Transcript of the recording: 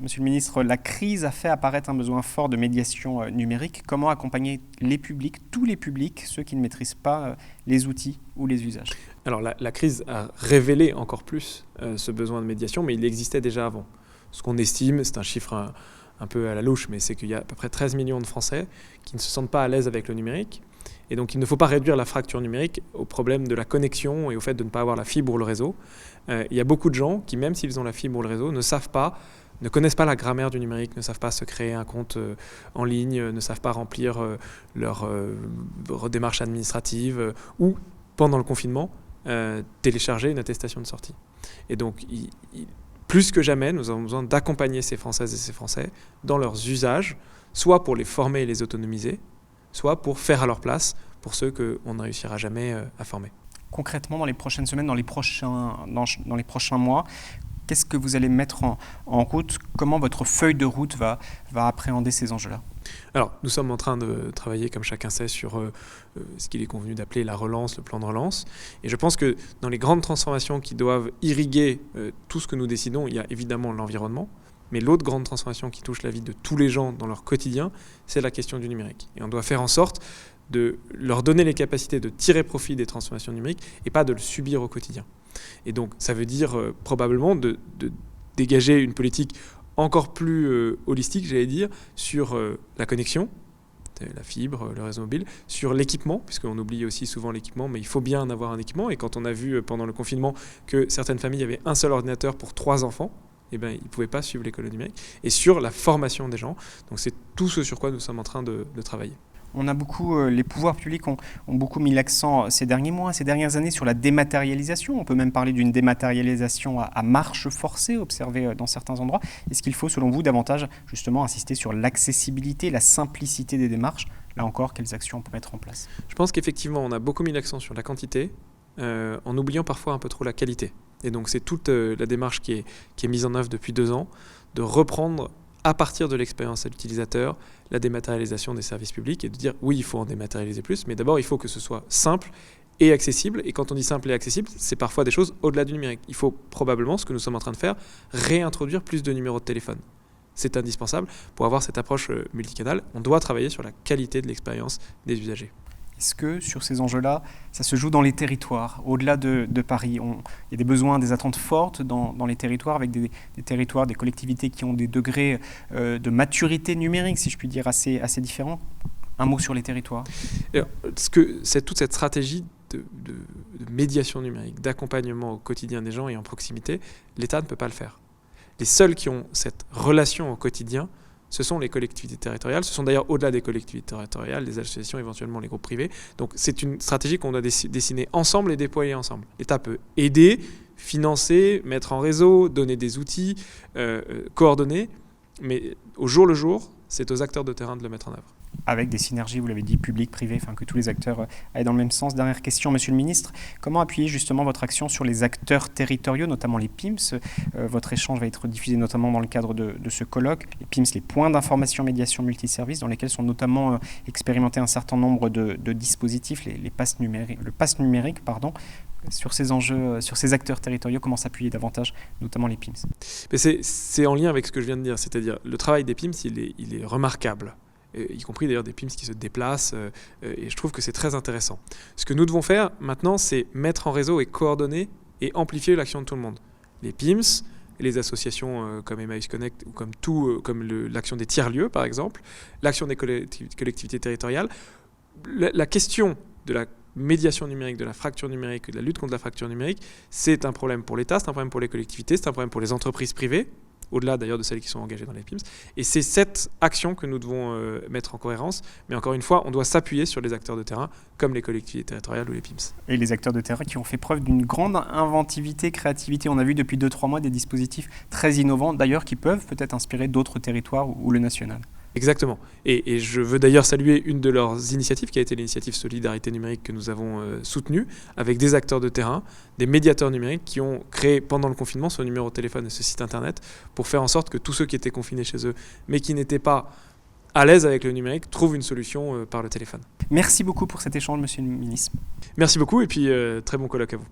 Monsieur le ministre, la crise a fait apparaître un besoin fort de médiation numérique. Comment accompagner les publics, tous les publics, ceux qui ne maîtrisent pas les outils ou les usages? Alors la crise a révélé encore plus ce besoin de médiation, mais il existait déjà avant. Ce qu'on estime, c'est un chiffre un peu à la louche, mais c'est qu'il y a à peu près 13 millions de Français qui ne se sentent pas à l'aise avec le numérique. Et donc il ne faut pas réduire la fracture numérique au problème de la connexion et au fait de ne pas avoir la fibre ou le réseau. Il y a beaucoup de gens qui, même s'ils ont la fibre ou le réseau, ne connaissent pas la grammaire du numérique, ne savent pas se créer un compte en ligne, ne savent pas remplir leur démarche administrative ou, pendant le confinement, télécharger une attestation de sortie. Et donc, plus que jamais, nous avons besoin d'accompagner ces Françaises et ces Français dans leurs usages, soit pour les former et les autonomiser, soit pour faire à leur place pour ceux qu'on ne réussira jamais à former. Concrètement, dans les prochaines semaines, dans les prochains mois, qu'est-ce que vous allez mettre en route? Comment votre feuille de route va appréhender ces enjeux-là? Alors, nous sommes en train de travailler, comme chacun sait, sur ce qu'il est convenu d'appeler la relance, le plan de relance. Et je pense que dans les grandes transformations qui doivent irriguer tout ce que nous décidons, il y a évidemment l'environnement. Mais l'autre grande transformation qui touche la vie de tous les gens dans leur quotidien, c'est la question du numérique. Et on doit faire en sorte de leur donner les capacités de tirer profit des transformations numériques et pas de le subir au quotidien. Et donc, ça veut dire probablement de dégager une politique encore plus holistique, j'allais dire, sur la connexion, la fibre, le réseau mobile, sur l'équipement, puisqu'on oublie aussi souvent l'équipement, mais il faut bien avoir un équipement. Et quand on a vu pendant le confinement que certaines familles avaient un seul ordinateur pour 3 enfants, ils ne pouvaient pas suivre l'école numérique. Et sur la formation des gens. Donc c'est tout ce sur quoi nous sommes en train de travailler. Les pouvoirs publics ont beaucoup mis l'accent ces derniers mois, ces dernières années sur la dématérialisation. On peut même parler d'une dématérialisation à marche forcée observée dans certains endroits. Est-ce qu'il faut, selon vous, davantage justement insister sur l'accessibilité, la simplicité des démarches? Là encore, quelles actions on peut mettre en place? Je pense qu'effectivement, on a beaucoup mis l'accent sur la quantité, en oubliant parfois un peu trop la qualité. Et donc c'est toute la démarche qui est mise en œuvre depuis 2 ans, de reprendre à partir de l'expérience de l'utilisateur, la dématérialisation des services publics et de dire oui, il faut en dématérialiser plus, mais d'abord il faut que ce soit simple et accessible. Et quand on dit simple et accessible, c'est parfois des choses au-delà du numérique. Il faut probablement, ce que nous sommes en train de faire, réintroduire plus de numéros de téléphone. C'est indispensable pour avoir cette approche multicanale. On doit travailler sur la qualité de l'expérience des usagers. Est-ce que sur ces enjeux-là, ça se joue dans les territoires, au-delà de Paris? Il y a des besoins, des attentes fortes dans les territoires, avec des territoires, des collectivités qui ont des degrés de maturité numérique, si je puis dire, assez différents. Un mot sur les territoires. Alors, c'est toute cette stratégie de médiation numérique, d'accompagnement au quotidien des gens et en proximité, l'État ne peut pas le faire. Les seuls qui ont cette relation au quotidien, ce sont les collectivités territoriales. Ce sont d'ailleurs au-delà des collectivités territoriales, les associations, éventuellement les groupes privés. Donc c'est une stratégie qu'on doit dessiner ensemble et déployer ensemble. L'État peut aider, financer, mettre en réseau, donner des outils, coordonner, mais au jour le jour, c'est aux acteurs de terrain de le mettre en œuvre. Avec des synergies, vous l'avez dit, public, privé, que tous les acteurs aillent dans le même sens. Dernière question, Monsieur le Ministre, comment appuyer justement votre action sur les acteurs territoriaux, notamment les PIMS? Votre échange va être diffusé notamment dans le cadre de ce colloque. Les PIMS, les points d'information médiation multiservices, dans lesquels sont notamment expérimentés un certain nombre de dispositifs, le pass numérique, sur ces enjeux, sur ces acteurs territoriaux, comment s'appuyer davantage, notamment les PIMS? Mais c'est en lien avec ce que je viens de dire, c'est-à-dire le travail des PIMS, il est remarquable. Y compris d'ailleurs des PIMS qui se déplacent, et je trouve que c'est très intéressant. Ce que nous devons faire maintenant, c'est mettre en réseau et coordonner et amplifier l'action de tout le monde. Les PIMS, les associations comme Emmaüs Connect ou comme l'action des tiers-lieux par exemple, l'action des collectivités territoriales. La question de la médiation numérique, de la fracture numérique, de la lutte contre la fracture numérique, c'est un problème pour l'État, c'est un problème pour les collectivités, c'est un problème pour les entreprises privées, au-delà d'ailleurs de celles qui sont engagées dans les PIMS. Et c'est cette action que nous devons mettre en cohérence. Mais encore une fois, on doit s'appuyer sur les acteurs de terrain, comme les collectivités territoriales ou les PIMS. Et les acteurs de terrain qui ont fait preuve d'une grande inventivité, créativité. On a vu depuis 2-3 mois des dispositifs très innovants, d'ailleurs, qui peuvent peut-être inspirer d'autres territoires ou le national. Exactement. Et je veux d'ailleurs saluer une de leurs initiatives, qui a été l'initiative Solidarité numérique que nous avons soutenue, avec des acteurs de terrain, des médiateurs numériques qui ont créé pendant le confinement ce numéro de téléphone et ce site internet pour faire en sorte que tous ceux qui étaient confinés chez eux, mais qui n'étaient pas à l'aise avec le numérique, trouvent une solution par le téléphone. Merci beaucoup pour cet échange, Monsieur le Ministre. Merci beaucoup et puis très bon colloque à vous.